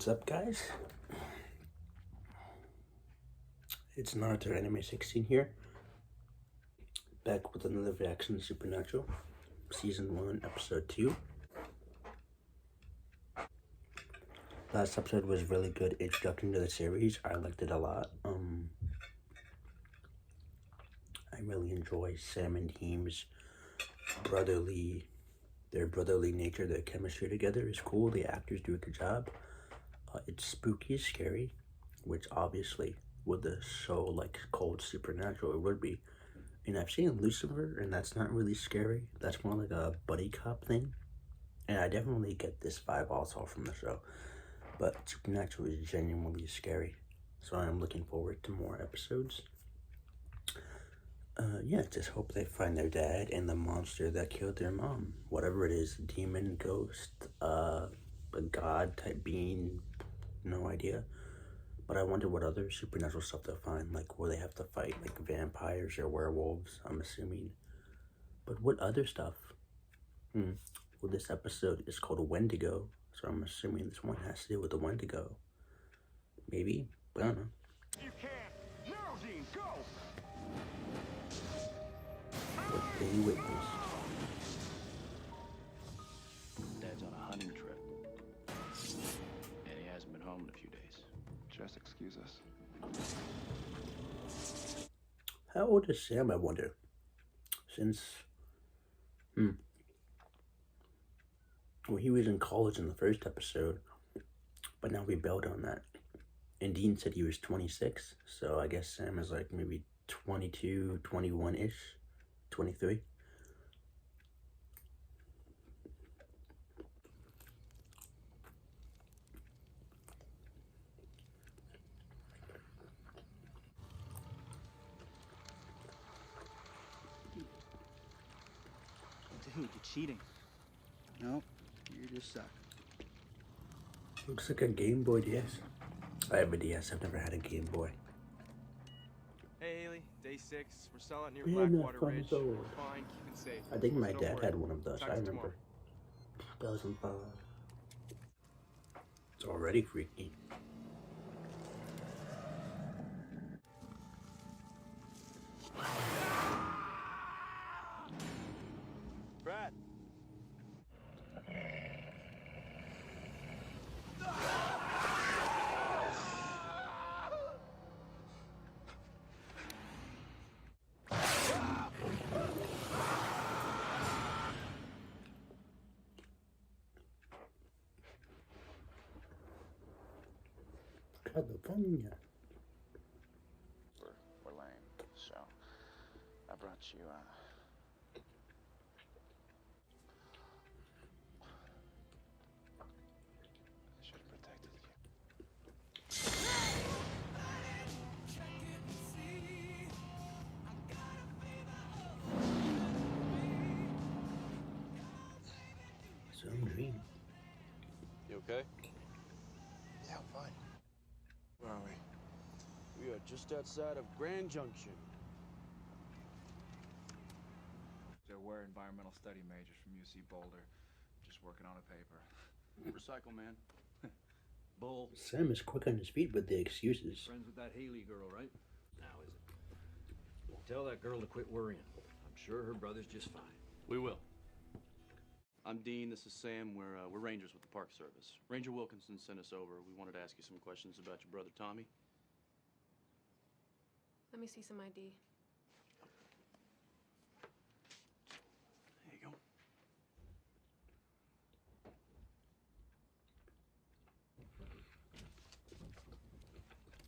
What's up, guys? It's Naruto Anime 16 here, back with another reaction to Supernatural, Season 1, Episode 2. Last episode was really good introduction to the series. I liked it a lot. I really enjoy Sam and Dean's their brotherly nature, their chemistry together is cool. The actors do a good job. It's spooky, scary, which obviously with the show like called Supernatural it would be. And I've seen Lucifer, and that's not really scary. That's more like a buddy cop thing. And I definitely get this vibe also from the show. But Supernatural is genuinely scary. So I'm looking forward to more episodes. Yeah, just hope they find their dad and the monster that killed their mom. Whatever it is, demon, ghost, a god type being, no idea. But I wonder what other supernatural stuff they'll find, like will they have to fight like vampires or werewolves, I'm assuming. But what other stuff? Well, this episode is called Wendigo, so I'm assuming this one has to do with the Wendigo. Maybe, but I don't know. You can't. No, Dean, go! What they witnessed. Dad's on a hunting trip. And he hasn't been home in a few days. Just excuse us. How old is Sam, I wonder? Since, well, he was in college in the first episode, but now we bailed on that. And Dean said he was 26, so I guess Sam is like maybe 22, 21-ish, 23. Dude, you're cheating. No, you just suck. Looks like a Game Boy DS. I have a DS, I've never had a Game Boy. Hey Haley, day 6. We're selling near Yeah, Blackwater no, Ridge. so- We're fine, keeping safe. I think my Don't dad worry. had one of those, Talk I to you remember. 2005. It's already freaky. Brad. California. We're lame, so I brought you, I should have protected you. Some dream. You okay? Yeah, I'm fine. Where are we? We are just outside of Grand Junction. So we're environmental study majors from UC Boulder, just working on a paper. Recycle, man. Bull. Sam is quick on his feet with the excuses. Friends with that Haley girl, right? Now, is it? Tell that girl to quit worrying. I'm sure her brother's just fine. We will. I'm Dean. This is Sam. We're rangers with the Park Service. Ranger Wilkinson sent us over. We wanted to ask you some questions about your brother Tommy. Let me see some ID. There you go.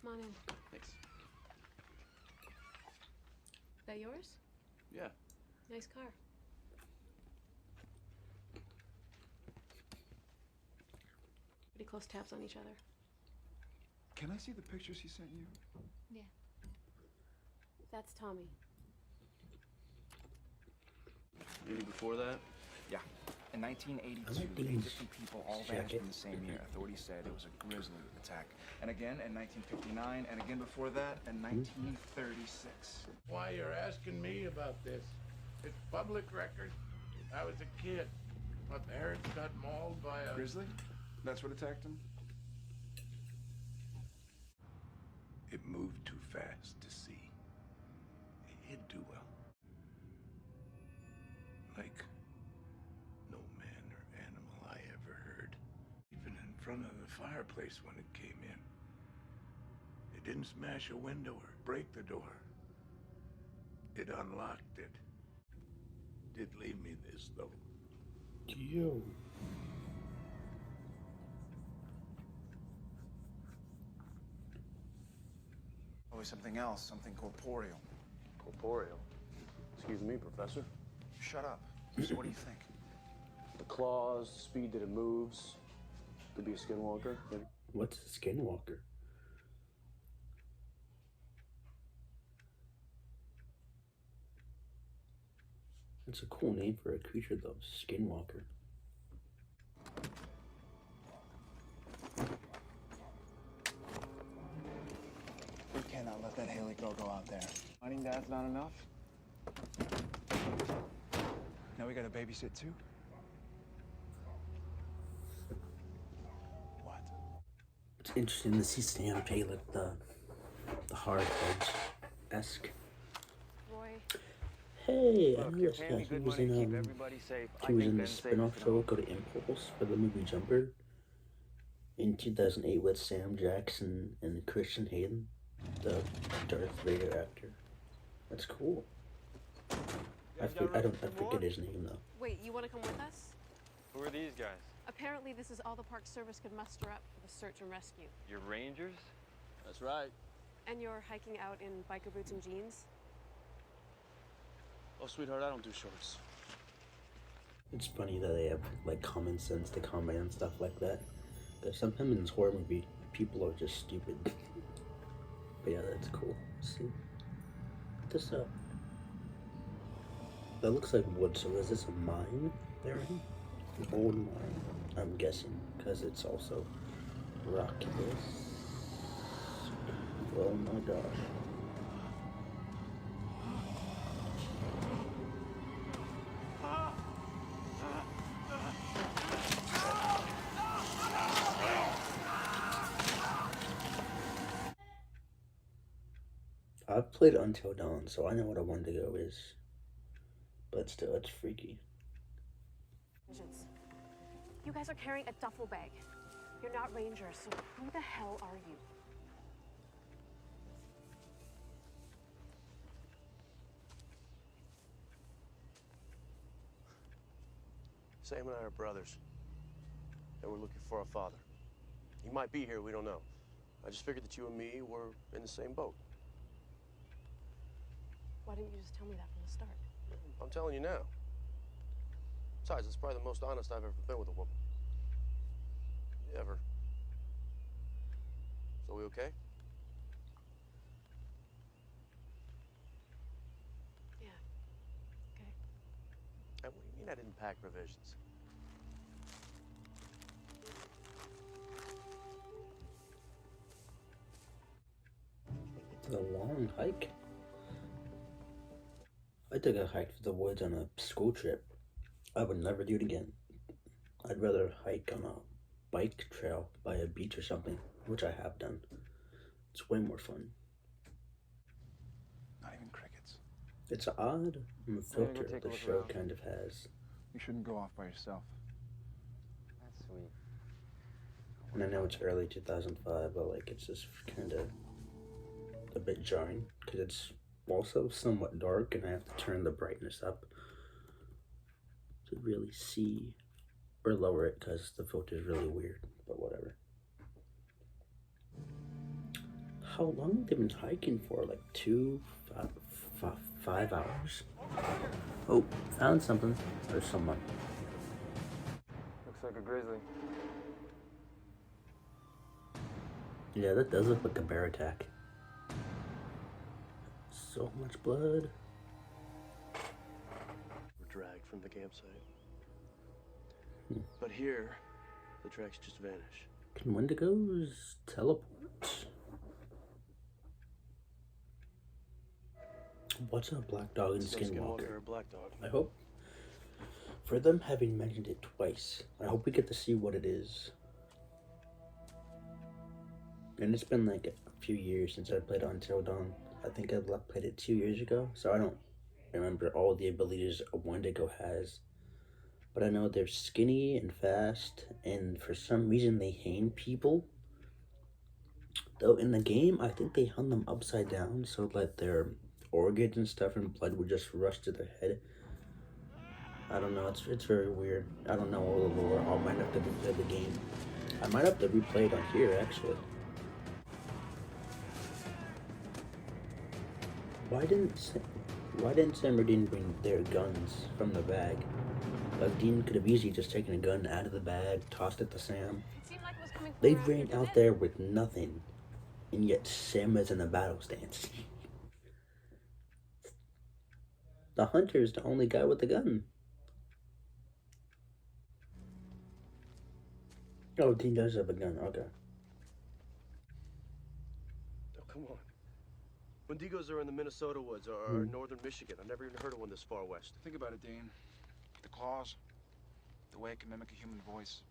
Come on in. Thanks. That yours? Yeah. Nice car. Pretty close tabs on each other. Can I see the pictures he sent you? Yeah. That's Tommy. Maybe before that? Yeah. In I like 1982, Dean's 50 people all vanished jacket. in the same year. Authorities said it was a grisly attack. And again in 1959, and again before that in 1936. Why you're asking me about this? It's public record. I was a kid. My parents got mauled by a... Grizzly? That's what attacked him? It moved too fast to see. It'd do well. Like no man or animal I ever heard. Even in front of the fireplace when it came in. It didn't smash a window or break the door. It unlocked it. Did leave me this, though. Yo. Always something else, something corporeal. Corporeal. Excuse me, Professor. Shut up. So what do you think? The claws, the speed that it moves. Could be a skinwalker. Maybe. What's a skinwalker? That's a cool name for a creature, though. Skinwalker. We cannot let that Haley girl go out there. Finding dad's not enough? Now we gotta babysit too? What? It's interesting to see Sam play like the hard edge-esque. Roy. Hey, I Look, know you're this paying guy. me He good was money to keep in everybody safe. he was in the Ben's safe spin-off to show know. Go to Impulse for the movie Jumper in 2008 with Sam Jackson and Christian Hayden, the Darth Vader actor. That's cool. I forget his name though. Wait, you want to come with us? Who are these guys? Apparently, this is all the Park Service could muster up for the search and rescue. Your rangers? That's right. And you're hiking out in biker boots and jeans? Oh, sweetheart, I don't do shorts. It's funny that they have like common sense to combat and stuff like that. Because sometimes in this horror movie, people are just stupid. But yeah, that's cool. Let's see. Put this up. That looks like wood, so is this a mine they're in? An old mine, I'm guessing, because it's also rocky. Oh my gosh. I've played Until Dawn, so I know what a Wendigo is. But still, it's freaky. Visions. You guys are carrying a duffel bag. You're not rangers, so who the hell are you? Sam and I are brothers, and we're looking for our father. He might be here, we don't know. I just figured that you and me were in the same boat. Why didn't you just tell me that from the start? I'm telling you now. Besides, it's probably the most honest I've ever been with a woman. Ever. So we okay? Yeah. Okay. What do you mean I didn't pack provisions? It's a long hike. I took a hike to the woods on a school trip. I would never do it again. I'd rather hike on a bike trail by a beach or something, which I have done. It's way more fun. Not even crickets. It's odd the filter take a the look show around. kind of has. You shouldn't go off by yourself. That's sweet. And I know it's early 2005, but like it's just kind of a bit jarring because it's also somewhat dark and I have to turn the brightness up to really see, or lower it because the filter is really weird, but whatever. How long have they been hiking for? Like 5 hours? Oh, found something. Or someone. Looks like a grizzly. Yeah, that does look like a bear attack. So much blood. We're dragged from the campsite. But here, the tracks just vanish. Can Wendigos teleport? What's a black dog and It's no skinwalker? or a black dog. I hope, for them having mentioned it twice, I hope we get to see what it is. And it's been like few years since I played Until Dawn. I think I played it 2 years ago, so I don't remember all the abilities a Wendigo has. But I know they're skinny and fast, and for some reason they hang people. Though in the game, I think they hung them upside down so that their organs and stuff and blood would just rush to their head. I don't know, it's very weird. I don't know all the lore. I might have to replay the game. I might have to replay it on here, actually. Why didn't Sam or Dean bring their guns from the bag? Like, Dean could have easily just taken a gun out of the bag, tossed it to Sam. It seemed like it was coming They from ran out there with nothing, and yet Sam is in the battle stance. The hunter's the only guy with the gun. Oh, Dean does have a gun, okay. Oh, come on. Wendigos are in the Minnesota woods or northern Michigan. I've never even heard of one this far west. Think about it, Dean. The claws, the way it can mimic a human voice.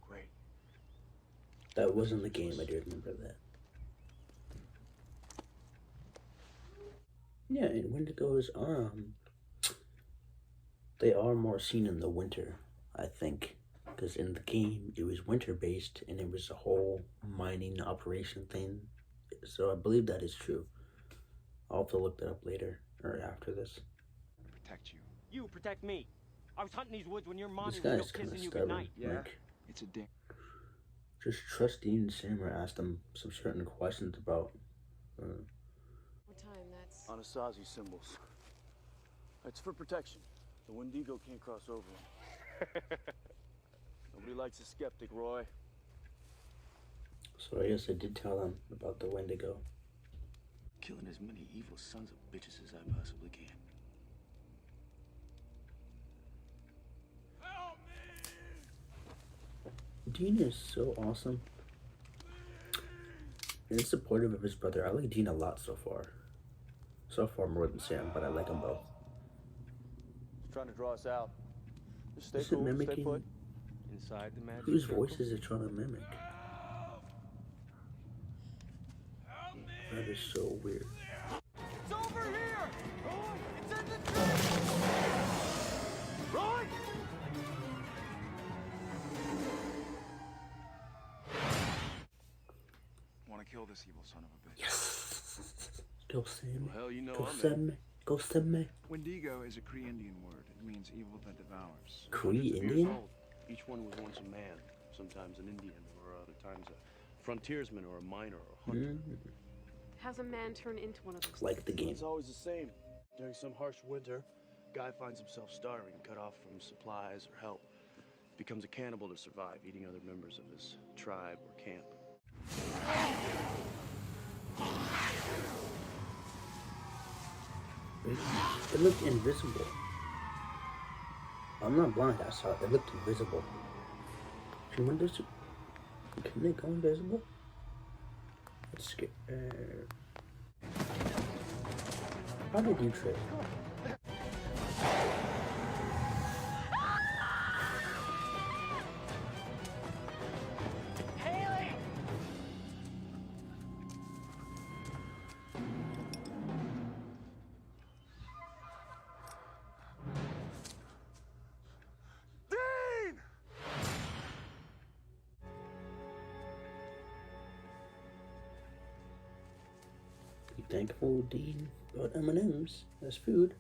Great. That wasn't the game, I do remember that. Yeah, and Wendigos are, they are more seen in the winter, I think. Because in the game, it was winter-based, and it was a whole mining operation thing. So I believe that is true. I'll have to look that up later, or after this. Protect you. You protect me. I was hunting these woods when your mommy This was guy's still kind of kissing you stubborn. goodnight. Yeah, Like, it's a ding. just trust Dean and Sam or ask them some certain questions about... What time? That's Anasazi symbols. It's for protection. The Wendigo can't cross over them. Nobody likes a skeptic, Roy. So I guess I did tell them about the Wendigo. Killing as many evil sons of bitches as I possibly can. Dean is so awesome. And supportive of his brother. I like Dean a lot so far. So far more than Sam, but I like them both. He's trying to draw us out. Just stay Is it cool, stay mimicking... put. Inside the magic Whose circle. voice is it trying to mimic? That is so weird. It's over here! It's in the tree! Roy! Want to kill this evil son of a bitch. Yes! Go Sam. Well, hell, you know Go I'm in. Sam. Go Sam. Wendigo is a Cree Indian word. It means evil that devours. Cree Years Indian? old. Each one was once a man, sometimes an Indian, or other times a frontiersman, or a miner, or a hunter. how's a man turn into one of those? Like the game. It's always the same. During some harsh winter, guy finds himself starving, cut off from supplies or help. Becomes a cannibal to survive, eating other members of his tribe or camp. It looked invisible. I'm not blind, I saw it. It looked invisible. Can they go invisible? Let's skip. How did you trip? Be thankful, Dean, about M&M's as food.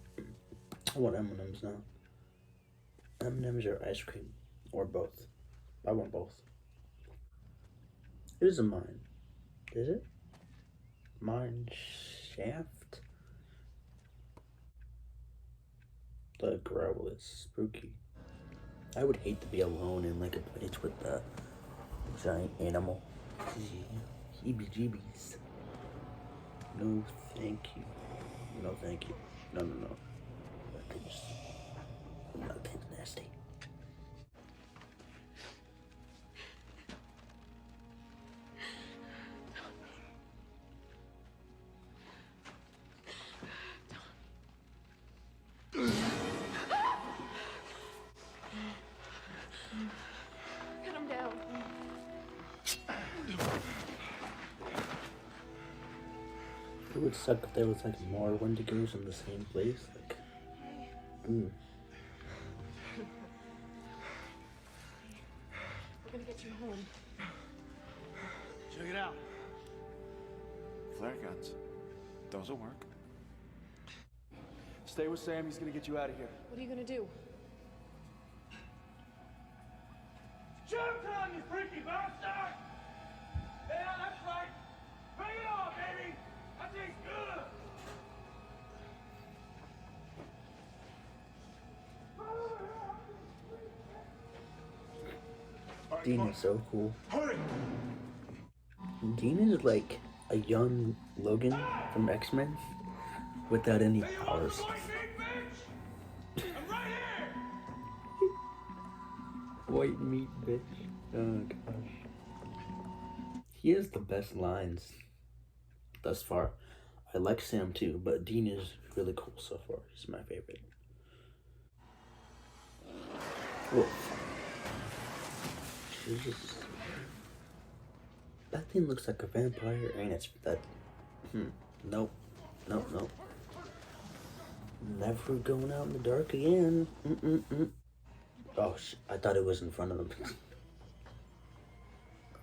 I want M&M's now. M&M's or ice cream, or both. I want both. It is a mine. Is it? Mine shaft? The growl is spooky. I would hate to be alone in like a place with a giant animal. Heebie-jeebies. No, thank you. No, thank you. No, no, no. Nothing's nasty. Cut him down. It would suck if there was like more Wendigos in the same place. Like, We're gonna get you home. Check it out. Flare guns. Those will work. Stay with Sam. He's gonna get you out of here. What are you gonna do? Showtime, you freaky bastard! Yeah, that's right. Bring it on, baby. That tastes good. Dean is so cool. Hurry! Dean is like a young Logan from X-Men without any powers. White meat, bitch. Oh gosh. He has the best lines thus far. I like Sam too, but Dean is really cool so far. He's my favorite. Whoa. Jesus. That thing looks like a vampire, and it's that. Nope. Nope. Never going out in the dark again. Oh, I thought it was in front of him.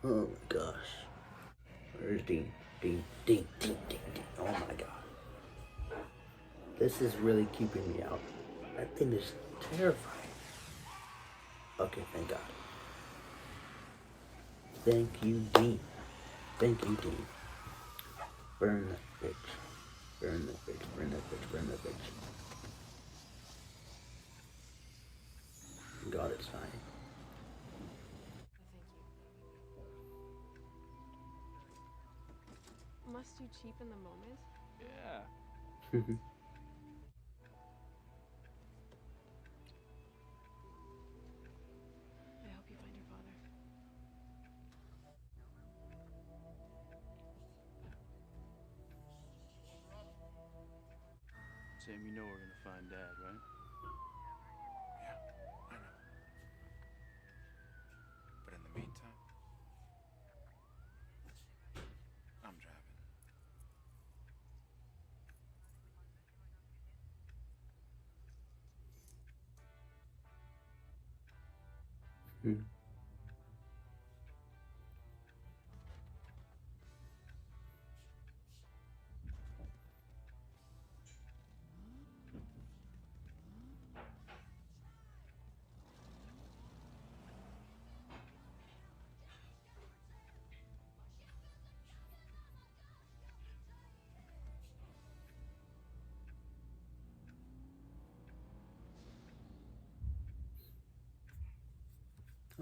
Oh my gosh. Where's Dean? Dean. Oh my god. This is really keeping me out. That thing is terrifying. Okay, thank God. Thank you, Dean. Thank you, Dean. Burn that bitch. Burn that bitch. Burn that bitch. Burn that bitch. God, it's fine. Must you cheapen the moment? Yeah. I hope you find your father. Sam, you know we're gonna find Dad, right? Yeah, I know. But in the meantime, I'm driving.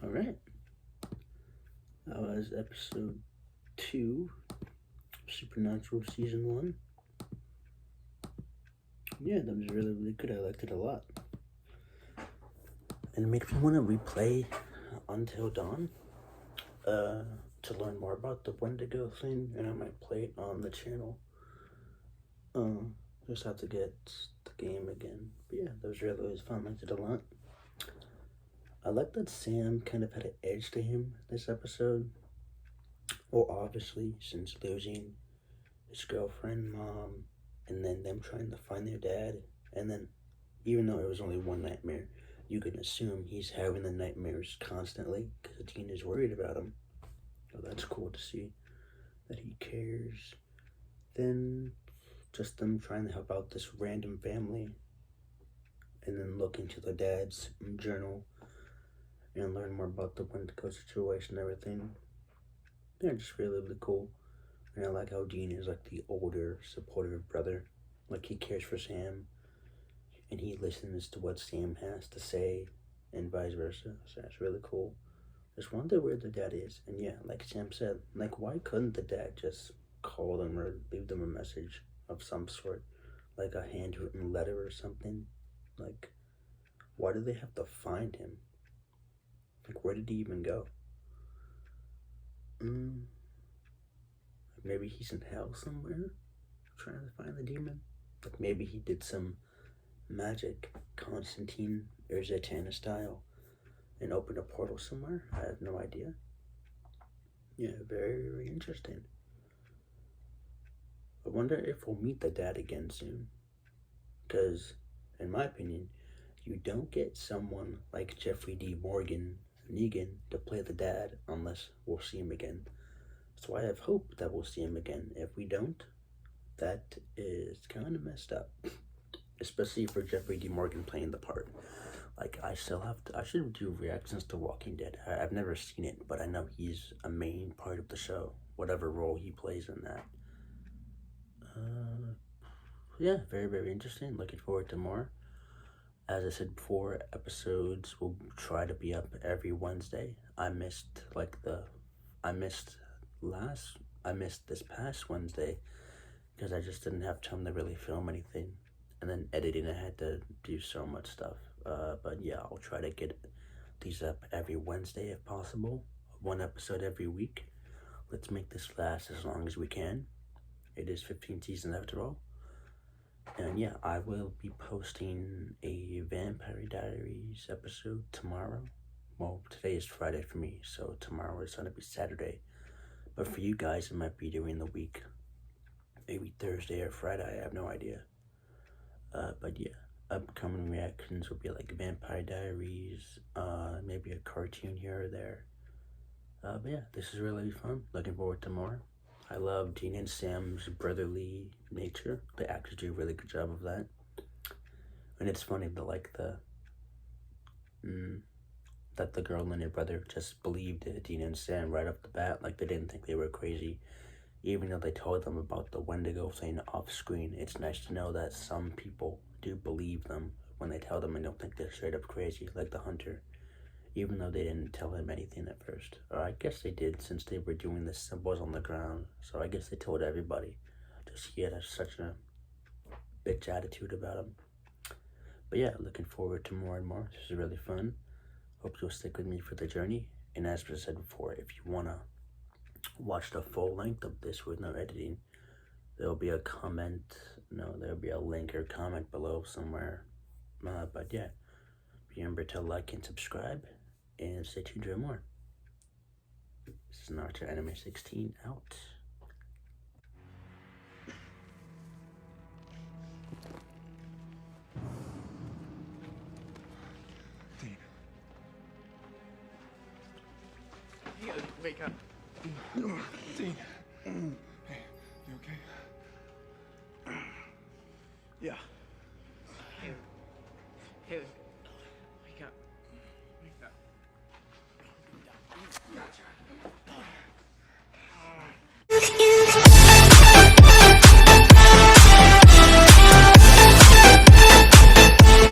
Alright. That was episode 2, Supernatural Season 1. Yeah, that was really, really good. I liked it a lot. And it made me want to replay Until Dawn to learn more about the Wendigo thing, and I might play it on the channel. Just have to get the game again. But yeah, that was really fun. I liked it a lot. I like that Sam kind of had an edge to him this episode. Well, obviously, since losing his girlfriend, mom, and then them trying to find their dad, and then even though it was only one nightmare, you can assume he's having the nightmares constantly because Dean is worried about him. So that's cool to see that he cares. Then just them trying to help out this random family, and then look into the dad's journal and learn more about the Wendigo situation and everything. Yeah, just really, really cool. And I like how Dean is like the older, supportive brother. Like he cares for Sam, and he listens to what Sam has to say, and vice versa. So that's really cool. Just wonder where the dad is. And yeah, like Sam said, like why couldn't the dad just call them or leave them a message of some sort, like a handwritten letter or something? Like, why do they have to find him? Like, where did he even go? Maybe he's in hell somewhere, trying to find the demon. Like maybe he did some magic, Constantine or Zatanna style, and opened a portal somewhere. I have no idea. Yeah, very, very interesting. I wonder if we'll meet the dad again soon. Because, in my opinion, you don't get someone like Jeffrey D. Morgan Negan to play the dad unless we'll see him again. So I have hope that we'll see him again. If we don't, that is kind of messed up. Especially for Jeffrey D. Morgan playing the part. Like, I should do reactions to Walking Dead. I've never seen it, but I know he's a main part of the show. Whatever role he plays in that. Yeah, very, very interesting. Looking forward to more. As I said before, episodes will try to be up every Wednesday. I missed this past Wednesday because I just didn't have time to really film anything. And then editing, I had to do so much stuff. But yeah, I'll try to get these up every Wednesday if possible. One episode every week. Let's make this last as long as we can. It is 15 seasons after all. And yeah, I will be posting a Vampire Diaries episode tomorrow. Well, today is Friday for me, so tomorrow is going to be Saturday. But for you guys, it might be during the week. Maybe Thursday or Friday, I have no idea. But yeah, upcoming reactions will be like Vampire Diaries, maybe a cartoon here or there. But yeah, this is really fun. Looking forward to more. I love Dean and Sam's brotherly nature. The actors do a really good job of that. And it's funny that the girl and her brother just believed Dean and Sam right off the bat. Like, they didn't think they were crazy. Even though they told them about the Wendigo thing off screen, it's nice to know that some people do believe them when they tell them and don't think they're straight up crazy, like the hunter. Even though they didn't tell him anything at first. Or I guess they did, since they were doing the symbols on the ground. So I guess they told everybody. Just he had such a bitch attitude about him. But yeah, looking forward to more and more. This is really fun. Hope you'll stick with me for the journey. And as I said before, if you want to watch the full length of this with no editing, there'll be a link or comment below somewhere. But yeah, remember to like and subscribe. And stay tuned for more. This is Naruto Anime 16 out. Dean. You gotta wake up. Dean. Hey, you okay? Yeah. Haley. Wake up. Wake up. Gotcha.